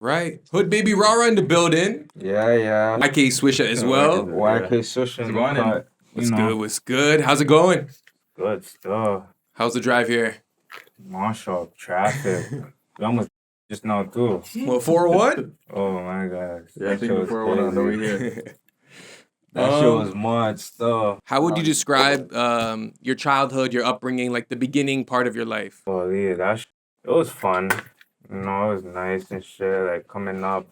Right. Hoodbaby Rah Rah in the building. Yeah. YK Swisha as well. YK Swisha. What's good? What's good? How's it going? Good stuff. How's the drive here? Marshall, traffic. We almost just now too. What, 401? Oh my gosh. Yeah, I think the 401 on the way here. That shit was mad stuff. How would you describe your childhood, your upbringing, like the beginning part of your life? Oh yeah, it was fun. You know, it was nice and shit. Like coming up,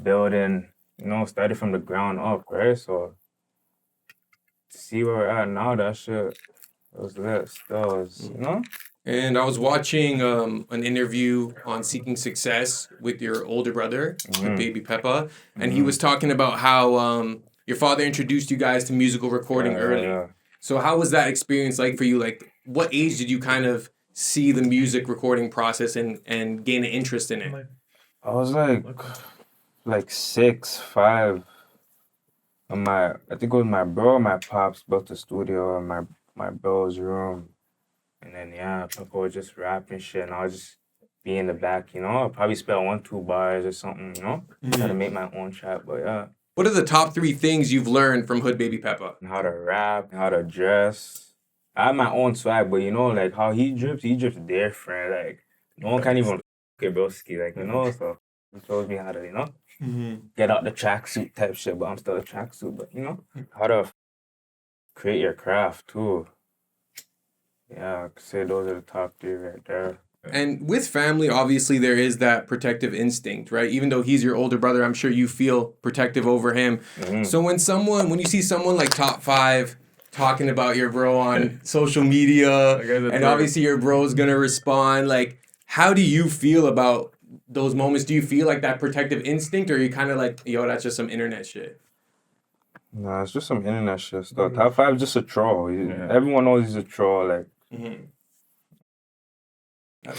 building. You know, started from the ground up, right? So to see where we're at now, that shit was lit. Still, was, you know. And I was watching an interview on Seeking Success with your older brother, with baby Peppa, and he was talking about how your father introduced you guys to musical recording early. Yeah. So how was that experience like for you? Like, what age did you kind of see the music recording process and gain an interest in it? I was like 6, 5. And I think it was my bro, my pops built a studio in my bro's room. And then, yeah, Peppa would just rap and shit, and I'll just be in the back, you know? I'll probably spell 1, 2 bars or something, you know? Try to make my own track, but yeah. What are the top 3 things you've learned from Hoodbaby Peppa? How to rap, how to dress. I have my own swag, but you know, like how he drips different. Like, no one can even get broski, like, you know? So he shows me how to, you know? Get out the tracksuit type shit, but I'm still a tracksuit, but you know? How to create your craft, too. Yeah, I could say those are the top 3 right there. And with family, obviously, there is that protective instinct, right? Even though he's your older brother, I'm sure you feel protective over him. So when you see someone like Top 5 talking about your bro on social media, and obviously your bro's gonna respond, like, how do you feel about those moments? Do you feel like that protective instinct, or are you kind of like, yo, that's just some internet shit? Nah, it's just some internet shit stuff. Top 5 is just a troll. Everyone knows he's a troll, like.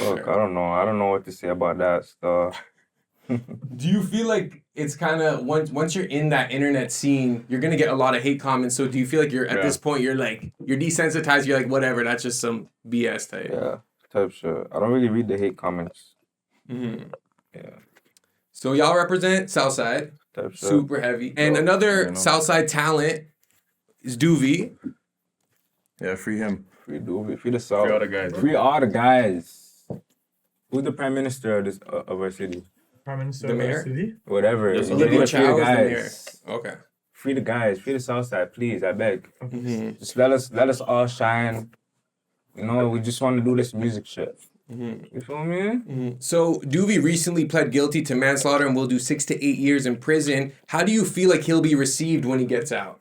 Look, I don't know what to say about that stuff. Do you feel like it's kind of once you're in that internet scene, you're gonna get a lot of hate comments? So do you feel like you're at this point you're desensitized? You're like, whatever, that's just some BS type. Yeah, type shit. I don't really read the hate comments. Yeah. So y'all represent Southside, Type shit. super heavy, and another Southside talent is Duvy. Yeah, free him. Free Duvy. Free the South. Free all the guys. Free all the guys. Who's the prime minister of our city? Prime Minister The of mayor? our city? Whatever. Olivia Free Chow the is the mayor. guys. Okay. Free the guys. Free the Southside, please. I beg. Just let us all shine. You know, we just want to do this music shit. You feel me? So Duvy recently pled guilty to manslaughter and will do 6 to 8 years in prison. How do you feel like he'll be received when he gets out?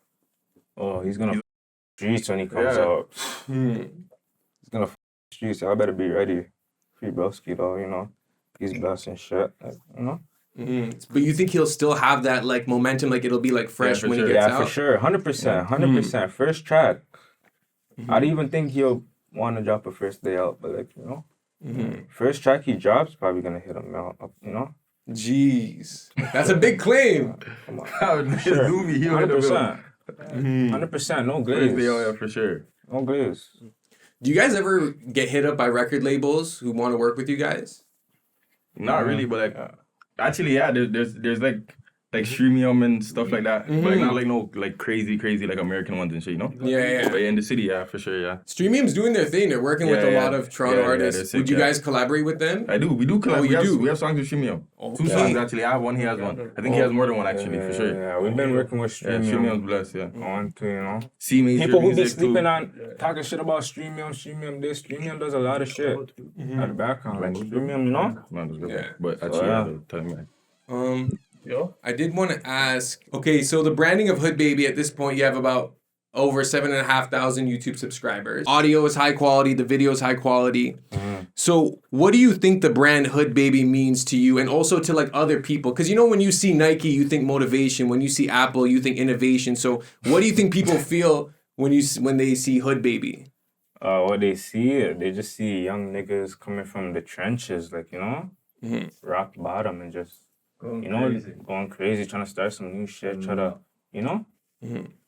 Oh, he's gonna streets when he comes out. He's gonna streets. I better be ready. Free broski though, you know. He's blessed and shit, like, you know. But you think he'll still have that like momentum, like it'll be like fresh when he gets out? Yeah, for sure, 100%, 100%. First track. I don't even think he'll want to drop a first day out, but like, you know, first track he drops probably gonna hit him out, you know. Jeez, that's a big claim. Come on, Sure. 100%, 100%. No glaze. First day out, yeah, for sure. No glaze. Do you guys ever get hit up by record labels who want to work with you guys? Not really, but like, actually, yeah, there's like Streameum and stuff like that. But like, not like no like crazy like American ones and shit, you know? Yeah. But in the city, yeah, for sure, yeah. Streameum's doing their thing. They're working with a lot of Toronto artists. sick, Would you guys collaborate with them? I do. We do collab. We have songs with Streameum. Okay. 2 songs actually. I have one. He has one. I think he has more than one actually, for sure. Yeah, we've been working with Yeah, Streameum. Streameum's blessed. Yeah. On to, you know. C major People who be music sleeping too. on talking shit about Streameum this. Streameum does a lot of shit out the background. Like Streameum, you know? Man, that's good. Yeah. But actually, yeah, tell me. I did want to ask. Okay, so the branding of Hoodbaby at this point, you have about over 7,500 YouTube subscribers. Audio is high quality. The video is high quality. So what do you think the brand Hoodbaby means to you, and also to like other people? Because you know, when you see Nike, you think motivation. When you see Apple, you think innovation. So what do you think people feel when they see Hoodbaby? What they see, they just see young niggas coming from the trenches, like, you know, rock bottom and just, going crazy, trying to start some new shit, try to, you know?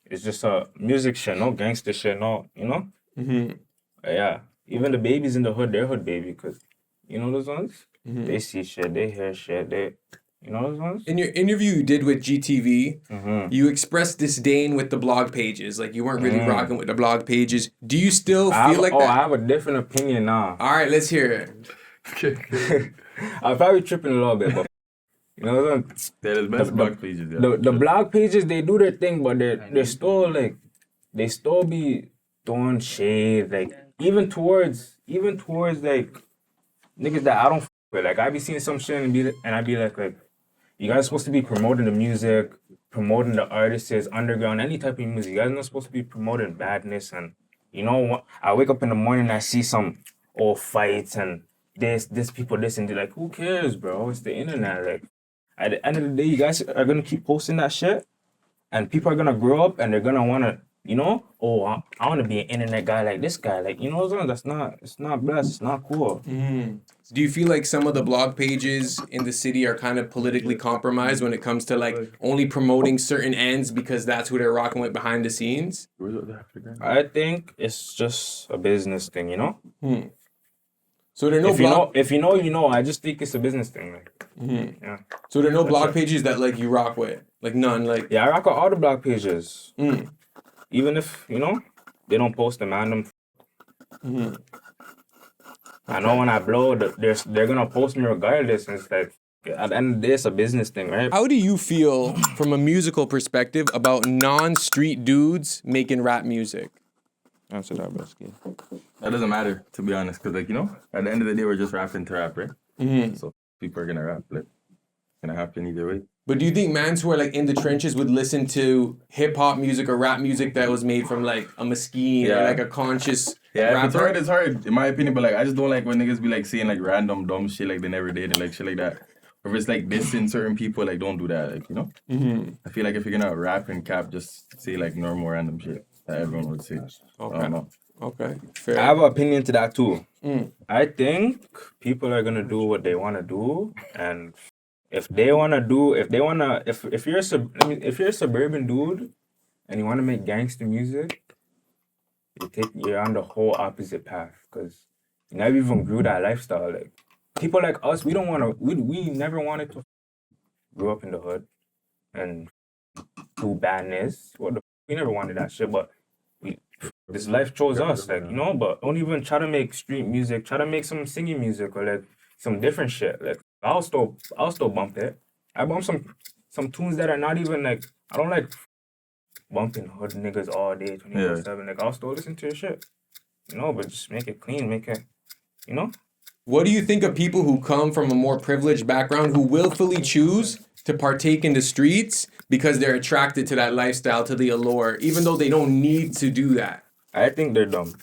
It's just a music shit, no gangster shit, no, you know? Yeah. Even the babies in the hood, they're Hoodbaby, because, you know those ones? They see shit, they hear shit, they, you know those ones? In your interview you did with GTV, Mm-hmm. you expressed disdain with the blog pages. Like you weren't really rocking with the blog pages. Do you still feel like that? I have a different opinion now. All right, let's hear it. I'm probably tripping a little bit, but you know what I'm saying? They're the best blog pages. Yeah. The blog pages, they do their thing, but they're still like, they still be throwing shade, like even towards like niggas that I don't f with. Like I be seeing some shit and I be like you guys supposed to be promoting the music, promoting the artists, underground, any type of music. You guys not supposed to be promoting badness. And you know, I wake up in the morning, I see some old fights and this people this and they're like, who cares, bro? It's the internet. Like at the end of the day, you guys are gonna keep posting that shit, and people are gonna grow up and they're gonna wanna, you know, I want to be an internet guy like this guy. Like, you know, it's not blessed. It's not cool. Do you feel like some of the blog pages in the city are kind of politically compromised when it comes to like only promoting certain ends because that's who they're rocking with behind the scenes? I think it's just a business thing, you know? So there are no if you know, you know. I just think it's a business thing. Like, yeah. So there are no blog pages that like you rock with? Like none? Like Yeah, I rock with all the blog pages. Even if, you know, they don't post them random. I know when I blow, they're gonna post me regardless, and it's like at the end of the day, it's a business thing, right? how do you feel from a musical perspective about non-street dudes making rap music? Answer that, Miskeen. That doesn't matter, to be honest, because like, you know, at the end of the day, we're just rapping to rap, right? So people are gonna rap. Like, it's gonna happen either way. But do you think mans who are like in the trenches would listen to hip hop music or rap music that was made from like a Miskeen or like a conscious rapper? It's hard, in my opinion, but like I just don't like when niggas be like saying like random dumb shit like they never did and like shit like that. Or if it's like dissing certain people, like don't do that, like, you know? I feel like if you're gonna rap and cap, just say like normal random shit that everyone would say. I don't know. Okay, fair. I have an opinion to that too. I think people are gonna do what they want to do, and if you're a suburban dude and you want to make gangster music, you're on the whole opposite path because you never even grew that lifestyle. Like people like us, we never wanted to grow up in the hood and do badness. We never wanted that shit, but this life chose us, like, you know. But don't even try to make street music. Try to make some singing music or like some different shit. Like I'll still bump it. I bump some tunes that are not even like, I don't like bumping hood niggas all day 24/7. Like I'll still listen to your shit, you know, but just make it clean, make it, you know. What do you think of people who come from a more privileged background who willfully choose to partake in the streets because they're attracted to that lifestyle, to the allure, even though they don't need to do that? I think they're dumb.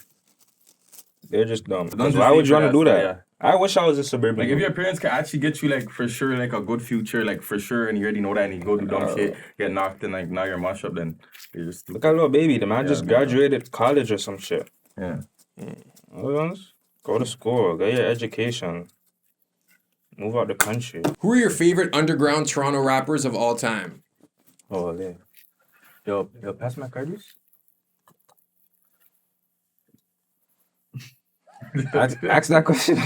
They're just dumb. Why would you want to do that? Yeah. I wish I was a suburban. Like if your parents can actually get you like for sure like a good future, like for sure, and you already know that, and you go do dumb shit, get knocked, and like now you're mash up, then you're just stupid. Look at little baby. The man just graduated college or some shit. Yeah. Go to school, get your education, move out the country. Who are your favorite underground Toronto rappers of all time? Oh, yeah. Yo, pass my cardies. Ask that question.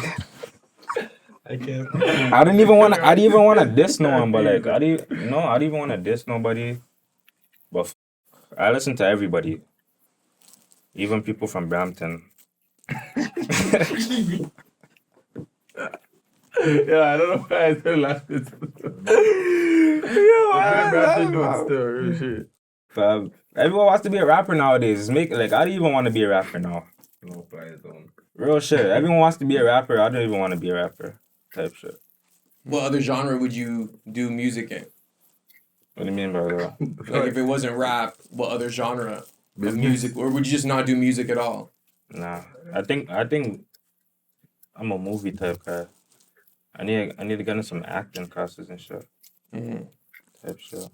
I can't. I didn't even want to diss no one, but like I didn't even want to diss nobody. But I listen to everybody, even people from Brampton. Yeah, I don't know why I still laughing. Everyone wants to be a rapper nowadays. I don't even want to be a rapper now. No fly zone. Real shit. Everyone wants to be a rapper. I don't even want to be a rapper. Type shit. What other genre would you do music in? What do you mean by that? Like if it wasn't rap, what other genre of music? Or would you just not do music at all? Nah. I think I'm a movie type guy. I need to get in some acting classes and shit. Type shit.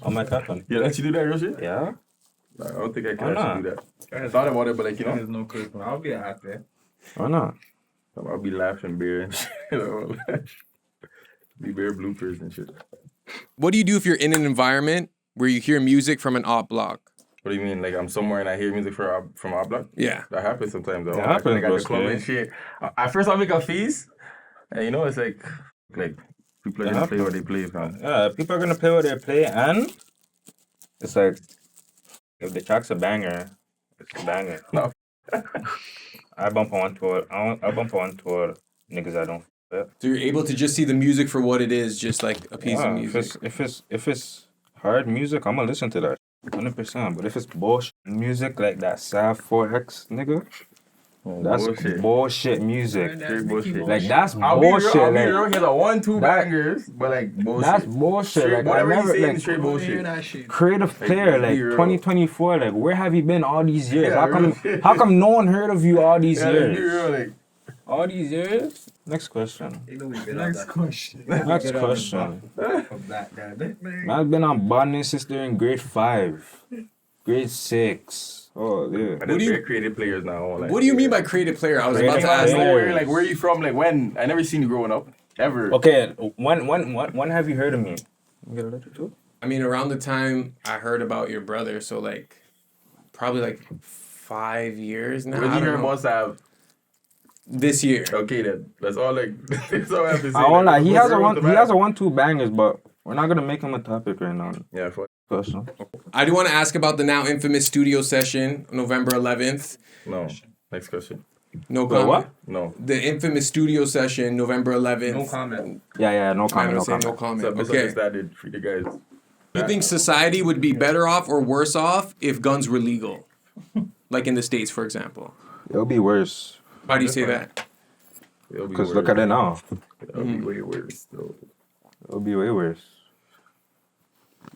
Oh my god. Yeah, let you do that real shit? Yeah? I don't think I can actually do that. I thought about it, but like, you know. There's no clue. I'll be an actor. Why not? I'll be laughing beer and shit. Be beer bloopers and shit. What do you do if you're in an environment where you hear music from an op block? What do you mean? Like I'm somewhere and I hear music from our block? Yeah. That happens sometimes. Though. That happens, Like at the bro, club and shit. At first I'll make a face, and you know it's like people are gonna play what they play, fam. Yeah, people are gonna play what they play, and it's like if the track's a banger, it's a banger. No. I bump on tour. I bump on tour. Niggas I don't. Fit. So you're able to just see the music for what it is, just like a piece of music. If it's hard music, I'm gonna listen to that 100%. But if it's bullshit music like that Savv4x nigga, that's bullshit music. Straight bullshit. Like that's I'll bullshit. be real. Like, He has a 1-2 bangers, but like bullshit. that's bullshit. Straight, Like whatever I never he's saying, like straight bullshit. creative player. Like be real. 2024. Like where have you been all these years? Yeah, How come no one heard of you all these Yeah, years? be real, like. All these years? Next question. Next question. Next question. Man's been on bonding since they're in grade 5, grade 6. Oh, yeah. And then they're creative players now. Like, What do you mean by creative player? I was about to Creative ask player. that. Like where are you from? Like when? I never seen you growing up. Ever. Okay, when have you heard of me? You get a letter too? I mean, around the time I heard about your brother, so like, probably like 5 years now. When I you don't hear know. about Savv? This year. Okay then. That's all like that's all I have to say. I won't lie. He has a What's one. He has a 1-2 bangers, but we're not gonna make him a topic right now. Yeah, fuck. Question. I do want to ask about the now infamous studio session, November 11th. No. Next question. No Wait, comment. what? No. The infamous studio session, November 11th. No comment. Yeah. No I'm comment. gonna No say no comment. comment. So Okay. misunderstood for you guys. Do you think society would be better off or worse off if guns were legal? Like in the States, for example. It'll be worse. Why do you say that? It'll be Cause worse. look at it now. It'll be way worse though. It'll be way worse.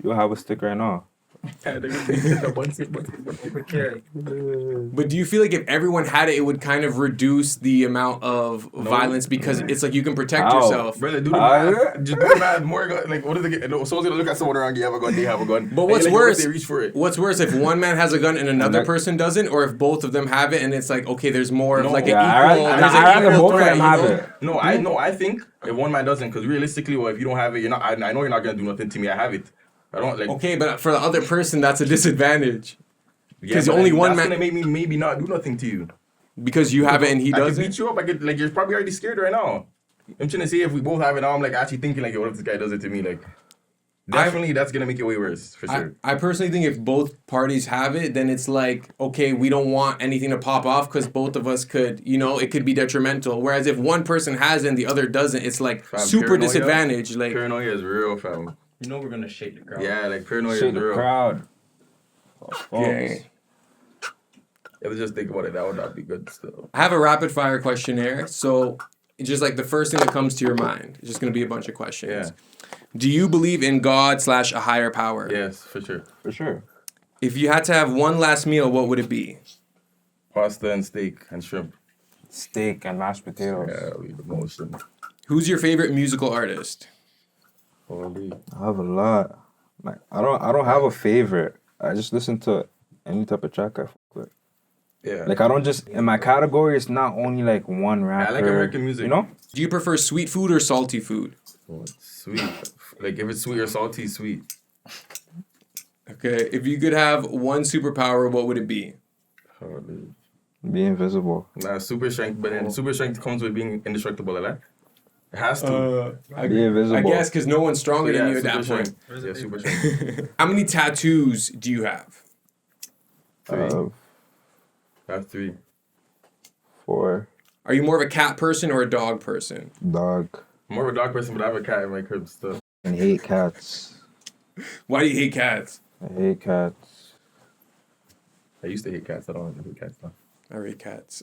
You'll have a stick right now. But do you feel like if everyone had it, it would kind of reduce the amount of violence because it's like you can protect How? yourself? Brother, do the math. Just do the math. More gun. Like, what is it? No, someone's gonna look at someone around you have a gun. They have a gun. But And what's like, worse? They reach for it. What's worse if one man has a gun and another that- person doesn't, or if both of them have it and it's like okay, there's more of No. like Yeah, an equal. I'd there's an rather equal both of threat, them you have know? it. No, I think if one man doesn't, because realistically, well, if you don't have it, you're not. I know you're not gonna do nothing to me. I have it. I don't like. Okay, but for the other person, that's a disadvantage Yeah, 'cause but, only like, one that's man- gonna make me maybe not do nothing to you. because you have it and he I could doesn't. beat you up. I could like you're probably already scared right now. I'm trying to say if we both have it now, I'm like actually thinking like, yo, what if this guy does it to me? Like, definitely that's gonna make it way worse for sure. I personally think if both parties have it, then it's like, okay, we don't want anything to pop off because both of us could, it could be detrimental. Whereas if one person has it and the other doesn't, it's like Fam, super paranoia- disadvantage. Like, Paranoia is real, fam. You know we're gonna shake the crowd. Yeah, like paranoia Shake is the real. crowd. okay. If you just think about it, that would not be good still. I have a rapid fire questionnaire. So it's just like the first thing that comes to your mind. It's just going to be a bunch of questions. Yeah. Do you believe in God / a higher power? Yes, for sure. For sure. If you had to have one last meal, what would it be? Pasta and steak and shrimp. Steak and mashed potatoes. Yeah, that'll be the motion. Who's your favorite musical artist? Holy. I have a lot. Like I don't have a favorite. I just listen to any type of track I fuck with. Yeah. Like I don't just in my category. It's not only like one rapper. I like American music. You know? Do you prefer sweet food or salty food? Sweet. Like if it's sweet or salty, sweet. Okay. If you could have one superpower, what would it be? Holy. Be invisible. Nah, super strength, but then super strength comes with being indestructible, like? It has to. Be invisible. I guess because no one's stronger than you at super that point. strength. Yeah, super strength. How many tattoos do you have? 3. I have 3. 4. Are you more of a cat person or a dog person? Dog. I'm more of a dog person, but I have a cat in my crib still. I hate cats. Why do you hate cats? I hate cats. I used to hate cats. I don't hate cats now. I hate cats.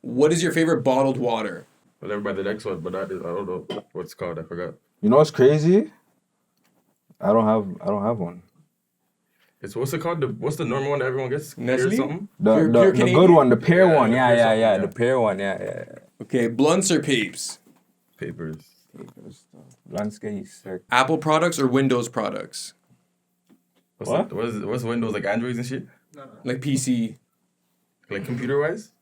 What is your favorite bottled water? Well, everybody the next one, but that is, I don't know what's it called. I forgot. You know what's crazy? I don't have one. It's what's it called? What's the normal one that everyone gets? Nestle? Or something? The Pure the Canadian? good one, the pear Yeah, one. the Yeah, pear yeah, something, yeah. yeah. The pear one. Yeah. Okay, blunts or papes? Papers. Landscape sick. Apple products or Windows products? What? What's Windows, like Androids and shit? Like PC? Like computer wise?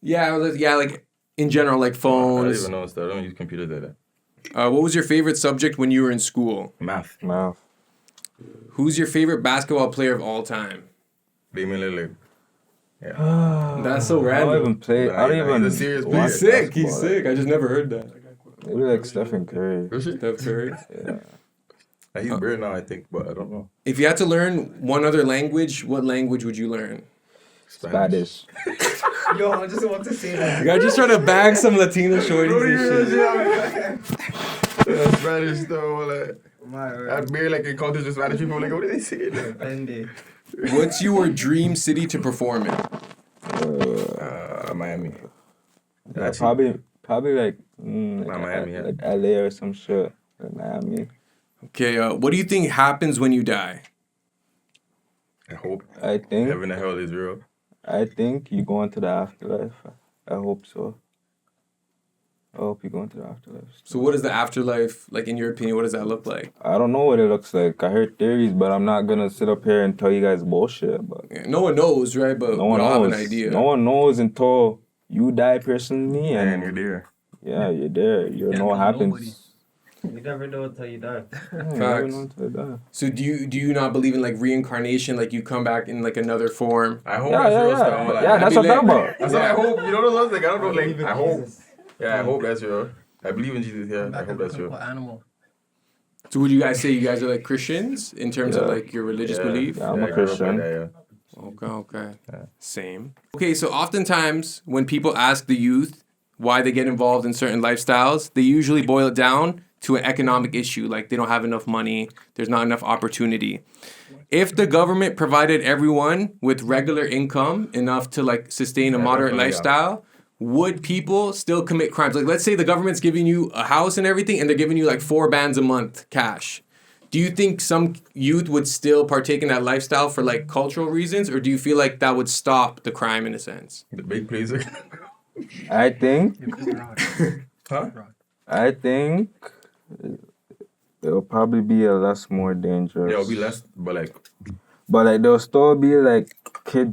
Yeah, like in general, like I don't phones. even know stuff. I don't use computers like that. What was your favorite subject when you were in school? Math. Mouth. Who's your favorite basketball player of all time? Play me like. Yeah. That's so I random. don't even play. I don't even. He's a serious watch player. He's sick. basketball, He's sick. I just never heard that. Maybe like Stephen Curry. Steph Curry. Yeah. He's better now, I think, but I don't know. If you had to learn one other language, what language would you learn? Spanish. Yo, I just want to say that. You guys just trying to bag some Latino shorties and shit. Spanish though, like. I'd be like in countries with Spanish people, like, what are they saying? What's your dream city to perform in? Miami. Yeah, probably like, Miami, yeah. like LA or some shit. Like Miami. Okay, what do you think happens when you die? I think Heaven and hell is real. I think you go into the afterlife. I hope so. I hope you go into the afterlife. So what is the afterlife, like in your opinion, what does that look like? I don't know what it looks like. I heard theories, but I'm not gonna sit up here and tell you guys bullshit. But Yeah, no one knows, right? But no one we all knows. have an idea. No one knows until you die personally, And and you're there. yeah, you're there. You know what happens. You never know until you die. Yeah, you never Facts. know until you die. So do you not believe in like reincarnation, like you come back in like another form? I hope Yeah, that's real yeah, stuff. yeah. Like, Yeah, that's what I'm talking about. That's what I hope. You know what I'm like? I don't know. Like, I hope. Yeah, I hope that's real. I believe in Jesus. Yeah, I hope that's real. Animal. So would you guys say you guys are like Christians in terms of Yeah. like your religious belief? Yeah, I'm a I grew up like Christian. that, yeah. Okay. Same. Okay, so oftentimes when people ask the youth why they get involved in certain lifestyles, they usually boil it down to an economic issue, like they don't have enough money, there's not enough opportunity. If the government provided everyone with regular income enough to like sustain a moderate definitely, yeah. lifestyle, would people still commit crimes? Like let's say the government's giving you a house and everything and they're giving you like 4 bands a month cash. Do you think some youth would still partake in that lifestyle for like cultural reasons, or do you feel like that would stop the crime in a sense? The big placer. I think Huh? I think it'll probably be a less more dangerous. Yeah, it'll be less, but like, But like there'll still be like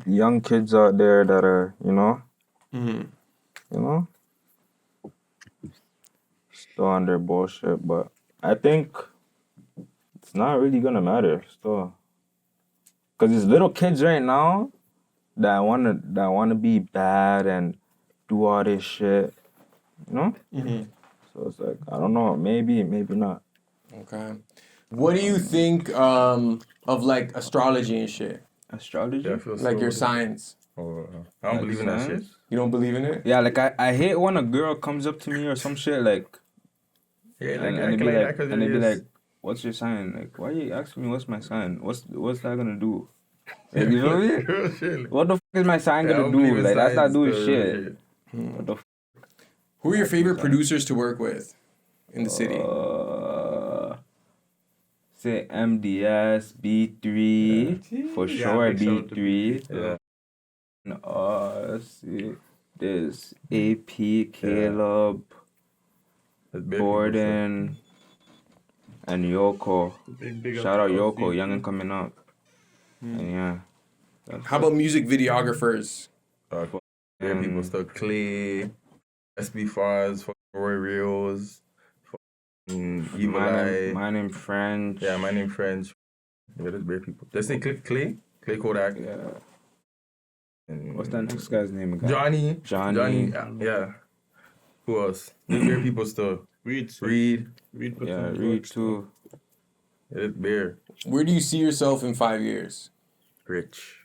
young kids out there that are, you know, still on their bullshit. But I think it's not really gonna matter still, cause there's little kids right now that wanna be bad and do all this shit, you know. So it's like I don't know, maybe not. Okay. What do you think of like astrology and shit? Astrology? yeah, I feel Like so- your signs? I don't believe in that shit. You don't believe in it? Yeah, like I hate when a girl comes up to me or some shit like, Yeah, and they be like, they be like, "What's your sign? Like, why are you asking me what's my sign? What's that gonna do? Like, you feel me? real shit. What the fuck is my sign Yeah, I gonna don't believe do? in Like, that's not science, doing though, real shit. What the Who are your favorite producers to work with in the city? Say MDS, B3, for Yeah, sure, big shout out to B3. Yeah. And, let's see, there's AP, Caleb, That's big Gordon, and Yoko. Big Shout out Yoko, young and coming up. And yeah. How about music videographers? people. Yeah, people still Clay, SB4s, Roy Rios, Evil Eye. My name French. Yeah, my name French. Yeah, there's great people. Let's say Clay Kodak. Yeah. And What's that next guy's name again? Johnny. Yeah. Who else? There's great people still. Reed. Yeah, Reed too. Yeah, it's Bear. Where do you see yourself in 5 years? Rich.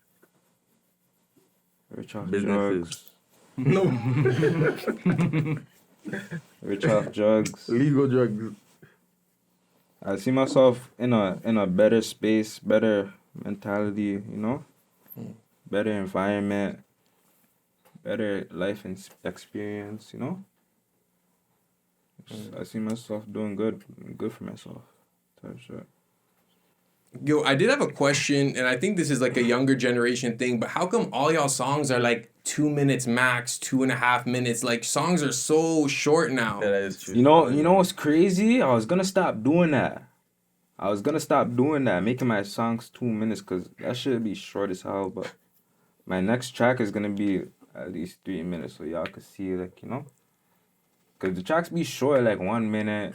Rich off Businesses. drugs. No. Rich off drugs. Legal drugs. I see myself in a better space, better mentality, you know? Better environment, better life experience, you know? I see myself doing good for myself. Type shit. Yo, I did have a question, and I think this is like a younger generation thing, but how come all y'all songs are like 2 minutes max, 2.5 minutes? Like songs are so short now. Yeah, that is true. You know what's crazy? I was gonna stop doing that. Making my songs 2 minutes, cause that should be short as hell. But my next track is gonna be at least 3 minutes, so y'all can see, like, you know. Cause the tracks be short, like 1 minute.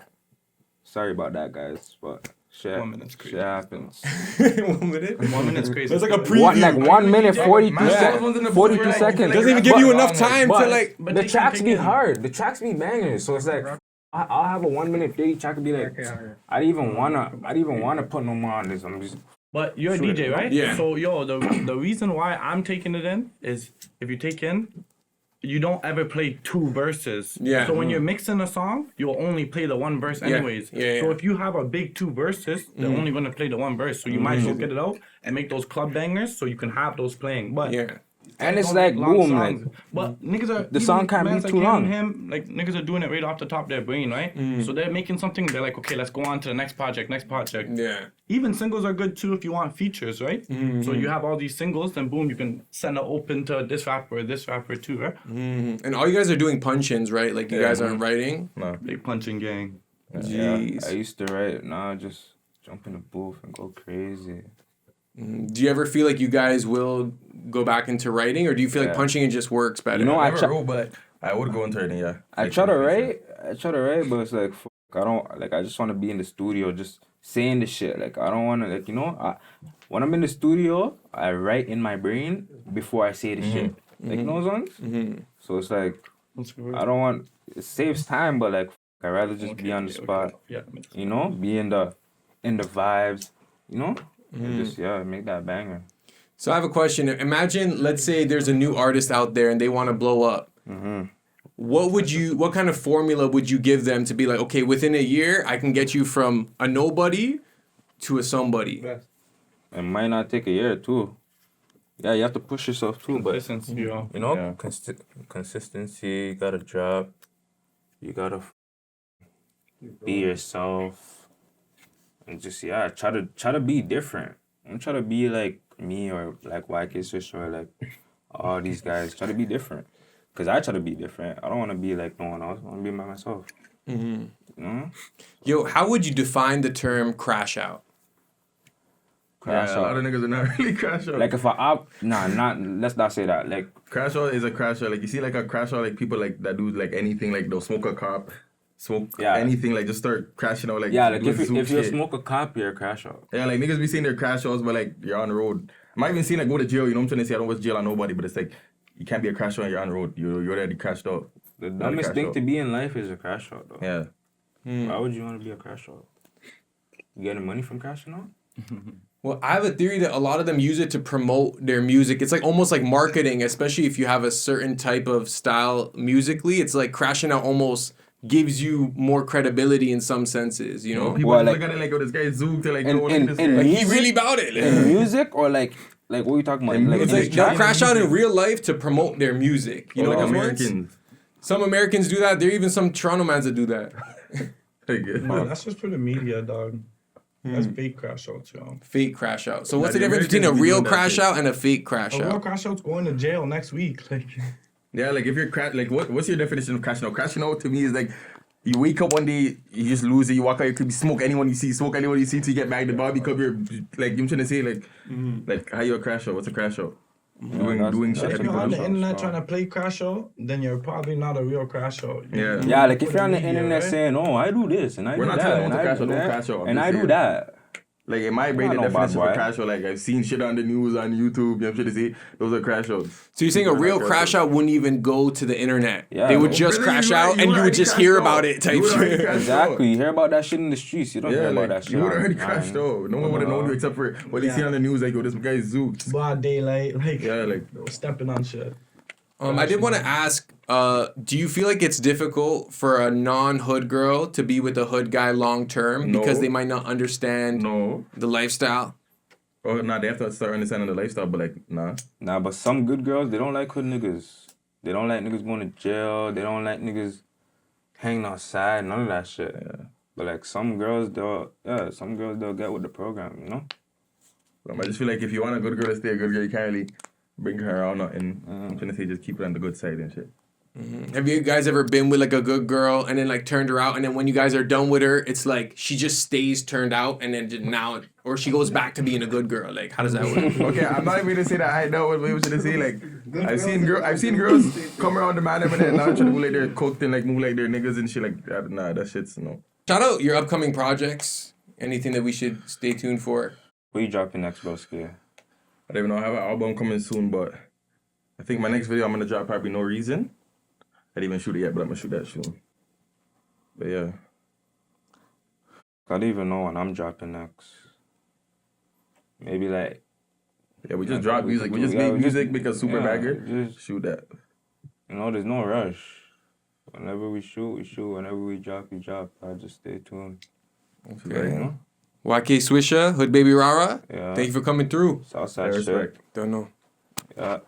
Sorry about that, guys, but Shit, 1 minute's crazy. shit happens. 1 minute. 1 minute's crazy. That's like a preview. Like 1 minute, 42 Yeah. seconds. 42 seconds. Doesn't even give you enough time to But like. But the they tracks can be pick it. hard. The tracks be banging. So it's like I'll have a 1 minute 30 track and be like, I didn't even wanna put no more on this. I'm just But you're a Shoot it, DJ, right? Yeah. So the reason why I'm taking it in is if you take in, you don't ever play two verses. Yeah. So when you're mixing a song, you'll only play the one verse anyways. Yeah, So yeah. if you have a big two verses, they're only gonna play the one verse. So you might as well get it out and make those club bangers so you can have those playing. But Yeah. and it's don't like make long boom, songs. like But niggas are The song can't be mans like too him, long. Him, like niggas are doing it right off the top of their brain, right? So they're making something. They're like, okay, let's go on to the next project. Yeah. Even singles are good too if you want features, right? So you have all these singles, then boom, you can send it open to this rapper too, right? And all you guys are doing punch-ins, right? Like you guys aren't writing. No. Big punching gang. Jeez. I used to write. Now I just jump in the booth and go crazy. Do you ever feel like you guys will go back into writing, or do you feel like Yeah. punching it just works better? You know, I I never try- wrote, but I would go into it, yeah. I try to write, but it's like fuck, I don't like. I just want to be in the studio, just saying the shit. Like I don't want to, like when I'm in the studio, I write in my brain before I say the shit. Like you know those ones. So it's like I don't want. It saves time, but like I rather just be on the spot. Yeah. You know, be in the vibes. You know, and just make that banger. So I have a question. Imagine, let's say there's a new artist out there and they want to blow up. What kind of formula would you give them to be like, okay, within a year, I can get you from a nobody to a somebody? It might not take a year too. Yeah, you have to push yourself too, but Consistency, yo. you know, Yeah. consistency. You gotta drop. You gotta be yourself, and just try to be different. Don't try to be like me or like YK Swisha or like all these guys. Try to be different, cause I try to be different. I don't want to be like no one else. I want to be by myself. You know? Yo, how would you define the term crash out? Crash Yeah, a lot out. of niggas are not really crash out. Like if let's not say that. Like Crash out is a crash out. Like you see, like a crash out, like people like that do like anything, like they'll smoke a cop, anything, like just start crashing out, like like doing if zoom you shit. smoke a cop, you're a crash out. Yeah, like niggas be saying they're crash outs, but like you're on the road. I might even see like go to jail. You know what I'm trying to say? I don't go to jail on nobody, but it's like you can't be a crash out when you're on the road. You're already crashed out. The Not a dumbest crash thing out. to be in life is a crash out, though. Yeah. Why would you want to be a crash out? You getting money from crashing out? Well, I have a theory that a lot of them use it to promote their music. It's like almost like marketing, especially if you have a certain type of style musically. It's like crashing out almost gives you more credibility in some senses, you know? People Well, just like- look at it like, oh, this guy is zooked. Like, And- no, and- this and guy. Like, he really about it. In music or like what are you talking about? In Like, It's music. like in they'll chat? crash out in real life to promote their music. You know like what I'm saying? Americans. Some Americans do that. There are even some Toronto mans that do that. Like, No, that's just for the media, dog. That's fake crash outs, yo. Fake crash out. So what's Nah, the the difference between a Americans be real doing that crash shit. out and a fake crash A real out? crash out's going to jail next week. Like, yeah, like if you're like what's your definition of crashing out? Crashing out to me is like you wake up one day, you just lose it, you walk out, you could smoke anyone you see till you get back the body because you're like you're trying to say like how you a crash out? What's a crash out? Doing shit. if that you're people on do. the internet trying to play crash out, then you're probably not a real crash out. Yeah. Yeah, like if you're on the Media, internet right? saying, "Oh, I do this and I We're do not that," telling and them I to crash do out, don't that, crash out, I'm and just I do saying. that. Like in my brain, I'm the not no bad definition of a boy. crash out, like I've seen shit on the news on YouTube. You know, shit to say those are crash outs. So you're saying a People are real not crash out wouldn't even go to the internet? Yeah. They would No, just Really, crash you out already- and you would already just hear crashed about out. it type You already shit. crashed Exactly. You hear about that shit in the streets. You don't Yeah, hear about like that shit. you would already on- crashed out. No one would have known you except for what they see on the news. Like, yo, this guy is zooked. Broad daylight, like, Yeah, like stepping on shit. I did want to ask, do you feel like it's difficult for a non-hood girl to be with a hood guy long term No. because they might not understand no. the lifestyle? Oh, nah, they have to start understanding the lifestyle, but like, nah. Nah, but some good girls, they don't like hood niggas. They don't like niggas going to jail. They don't like niggas hanging outside. None of that shit. Yeah. But like some girls, they'll get with the program, you know? I just feel like if you want a good girl to stay a good girl, you can't really bring her around nothing. I'm trying to say just keep it on the good side and shit. Have you guys ever been with like a good girl and then like turned her out and then when you guys are done with her, it's like she just stays turned out and then now, or she goes back to being a good girl? Like, how does that work? Okay, I'm not even gonna say that I know what we was gonna say. Like, I've seen girls come around the man and then now trying to move like they're cooked and like move like they're niggas and shit. Like, nah, that shit's no. Shout out your upcoming projects. Anything that we should stay tuned for? What you dropping next, broski? I don't even know. I have an album coming soon, but I think my next video I'm gonna drop probably No Reason. I didn't even shoot it yet, but I'm gonna shoot that soon. But yeah. I don't even know when I'm dropping next. Maybe like. Yeah, we just drop music. We just make music because Super Bagger. Shoot that. You know, there's no rush. Whenever we shoot, we shoot. Whenever we drop, we drop. I just stay tuned. Okay. You know? YK Swisha, Hoodbaby RahRah. Yeah. Thank you for coming through. Southside Respect. shit. Don't know. Yeah.